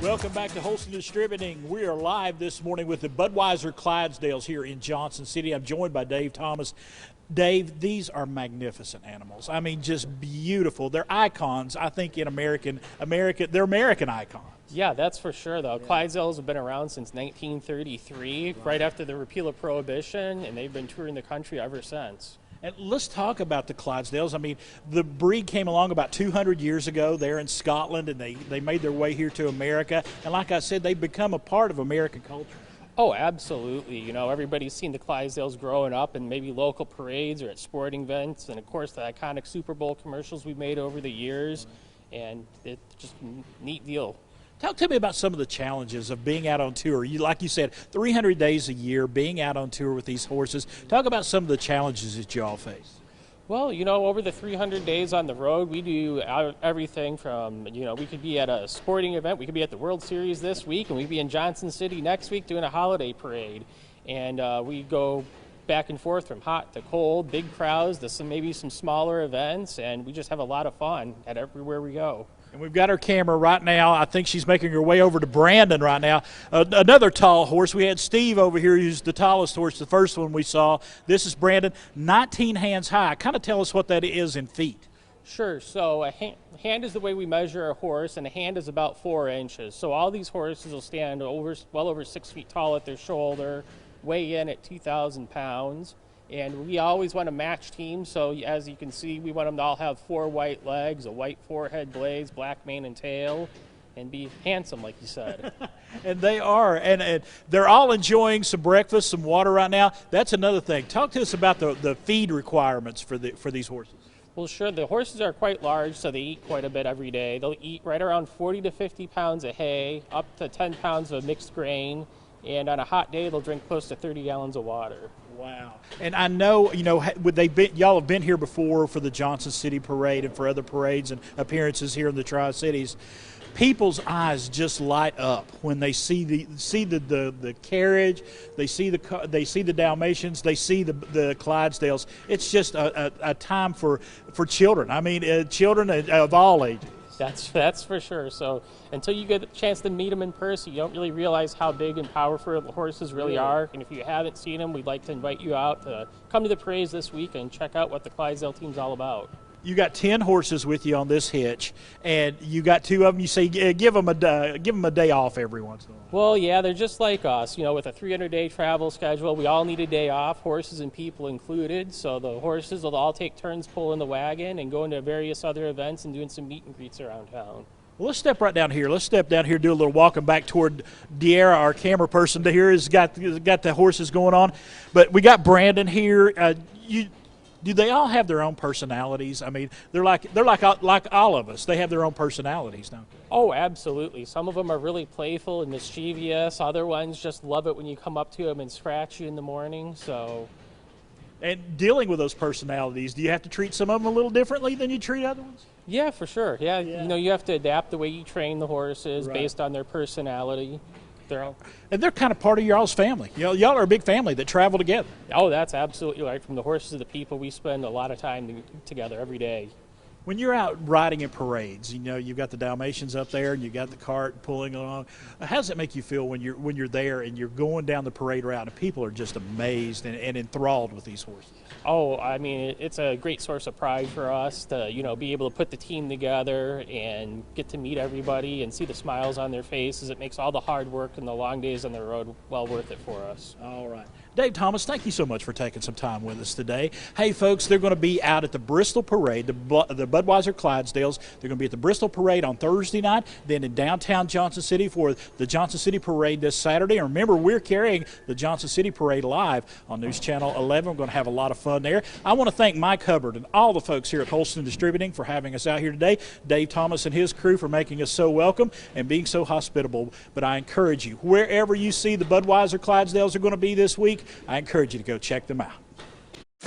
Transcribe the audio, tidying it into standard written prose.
Welcome back to Holston Distributing. We are live this morning with the Budweiser Clydesdales here in Johnson City. I'm joined by Dave Thomas. Dave, these are magnificent animals. I mean, just beautiful. They're icons, I think, in America. They're American icons. Yeah, that's for sure, though. Clydesdales have been around since 1933, right after the repeal of Prohibition, and they've been touring the country ever since. And let's talk about the Clydesdales. I mean, the breed came along about 200 years ago there in Scotland, and they made their way here to America. And like I said, they've become a part of American culture. Oh, absolutely. You know, everybody's seen the Clydesdales growing up in maybe local parades or at sporting events, and of course the iconic Super Bowl commercials we've made over the years, and it's just a neat deal. Tell me about some of the challenges of being out on tour. Like you said, 300 days a year, being out on tour with these horses. Talk about some of the challenges that you all face. Well, you know, over the 300 days on the road, we do everything from, you know, we could be at a sporting event, we could be at the World Series this week, and we'd be in Johnson City next week doing a holiday parade. And we go back and forth from hot to cold, big crowds to maybe some smaller events, and we just have a lot of fun at everywhere we go. And we've got our camera right now. I think she's making her way over to Brandon right now. Another tall horse. We had Steve over here, who's the tallest horse, the first one we saw. This is Brandon, 19 hands high. Kind of tell us what that is in feet. Sure. So a hand is the way we measure a horse, and a hand is about 4 inches. So all these horses will stand well over 6 feet tall at their shoulder, weigh in at 2,000 pounds. And we always want to match teams, so as you can see, we want them to all have 4 white legs, a white forehead blaze, black mane and tail, and be handsome, like you said. And they are, and they're all enjoying some breakfast, some water right now. That's another thing. Talk to us about the feed requirements for these horses. Well, sure. The horses are quite large, so they eat quite a bit every day. They'll eat right around 40 to 50 pounds of hay, up to 10 pounds of mixed grain, and on a hot day, they'll drink close to 30 gallons of water. Wow. And I know, you know, y'all have been here before for the Johnson City Parade and for other parades and appearances here in the Tri-Cities. People's eyes just light up when they see the carriage, they see the Dalmatians, they see the Clydesdales. It's just a time for children. I mean, children of all ages. That's for sure. So until you get a chance to meet them in person, you don't really realize how big and powerful the horses really are. And if you haven't seen them, we'd like to invite you out to come to the parades this week and check out what the Clydesdale team's all about. You got 10 horses with you on this hitch, and you got 2 of them. You say give them a day off every once in a while. Well, yeah, they're just like us. You know, with a 300-day travel schedule, we all need a day off, horses and people included. So the horses will all take turns pulling the wagon and going to various other events and doing some meet and greets around town. Well, let's step right down here. Let's step down here, do a little walking back toward De'Ara, our camera person. Here has got the horses going on, but we got Brandon here. Do they all have their own personalities? I mean, they're like all of us. They have their own personalities, don't they? Oh, absolutely. Some of them are really playful and mischievous. Other ones just love it when you come up to them and scratch you in the morning. And dealing with those personalities, do you have to treat some of them a little differently than you treat other ones? Yeah, for sure. Yeah. You know, you have to adapt the way you train the horses based on their personality. And they're kind of part of y'all's family. Y'all are a big family that travel together. Oh, that's absolutely right. From the horses to the people, we spend a lot of time together every day. When you're out riding in parades, you know, you've got the Dalmatians up there and you got the cart pulling along. How does it make you feel when you're there and you're going down the parade route and people are just amazed and enthralled with these horses? Oh, I mean, it's a great source of pride for us to, you know, be able to put the team together and get to meet everybody and see the smiles on their faces. It makes all the hard work and the long days on the road well worth it for us. All right. Dave Thomas, thank you so much for taking some time with us today. Hey, folks, they're going to be out at the Bristol Parade, the Budweiser Clydesdales. They're going to be at the Bristol Parade on Thursday night, then in downtown Johnson City for the Johnson City Parade this Saturday. And remember, we're carrying the Johnson City Parade live on News Channel 11. We're going to have a lot of fun there. I want to thank Mike Hubbard and all the folks here at Holston Distributing for having us out here today. Dave Thomas and his crew for making us so welcome and being so hospitable. But I encourage you, wherever you see the Budweiser Clydesdales are going to be this week, I encourage you to go check them out.